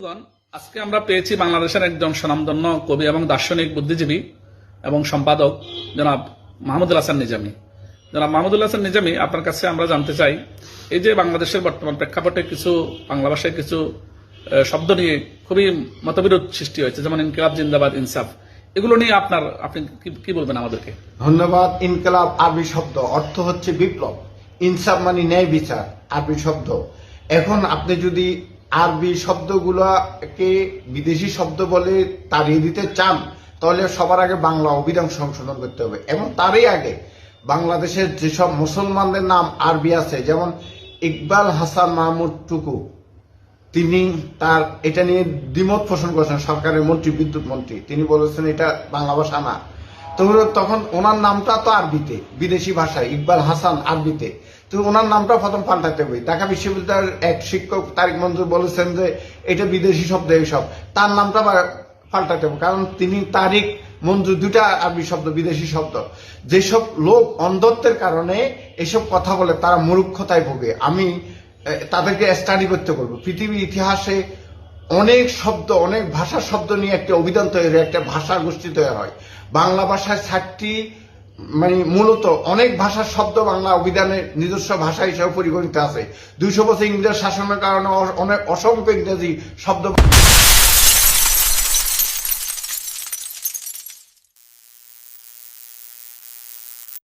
বন্ধুগণ, আজকে আমরা পেয়েছি বাংলাদেশের একজন স্বনামধন্য কবি এবং দার্শনিক বুদ্ধিজীবী এবং সম্পাদক জনাব মাহমুদুল হাসান নিজামী। জনাব মাহমুদুল হাসান নিজামী, আপনার কাছে আমরা জানতে চাই, এই যে বাংলাদেশের বর্তমান প্রেক্ষাপটে কিছু বাংলা ভাষায় কিছু শব্দ নিয়ে খুবই মতবিরোধ সৃষ্টি হয়েছে, যেমন ইনকিলাব, জিন্দাবাদ, ইনসাফ, এগুলো নিয়ে আপনি কি বলবেন আমাদেরকে? ধন্যবাদ। ইনকিলাব আরবি শব্দ, অর্থ হচ্ছে বিপ্লব। ইনসাফ মানে ন্যায় বিচার, আরবি শব্দ। এখন আপনি যদি আরবি শব্দগুলোকে বিদেশি শব্দ বলে তাড়িয়ে দিতে চান, তাহলে সবার আগে বাংলা অভিধান সংশোধন করতে হবে, এবং তারই আগে বাংলাদেশের যেসব মুসলমানদের নাম আরবি আছে, যেমন ইকবাল হাসান মাহমুদ টুকু, তিনি তার এটা নিয়ে দ্বিমত পোষণ করেছেন। সরকারের মন্ত্রী, বিদ্যুৎ মন্ত্রী, তিনি বলেছেন এটা বাংলা ভাষা না। তো তখন ওনার নামটা তো আরবিতে, বিদেশি ভাষায়, ইকবাল হাসান আরবিতে, তো ওনার নামটা প্রথম পাল্টাতে হবে। ঢাকা বিশ্ববিদ্যালয়ের এক শিক্ষক তারিক মঞ্জুর বলেছেন যে এটা বিদেশি শব্দ, এইসব তার নামটা পাল্টাতে হবে, কারণ তিনি তারিক মঞ্জুর দুটা আরবি শব্দ, বিদেশি শব্দ। যেসব লোক অন্ধত্বের কারণে এসব কথা বলে তারা মূর্খতায় ভোগে। আমি তাদেরকে স্টাডি করতে বলবো। পৃথিবীর ইতিহাসে অনেক শব্দ, অনেক ভাষার শব্দ নিয়ে একটা অভিধান তৈরি হয়, একটা ভাষা গোষ্ঠী তৈরি হয়। বাংলা ভাষায় 60টি, মানে মূলত অনেক ভাষার শব্দ বাংলা অভিধানে নিজস্ব ভাষা হিসেবে পরিগণিত আছে। 200 বছর ইংরেজ শাসনের কারণে অনেক অসংখ্য ইংরেজি শব্দ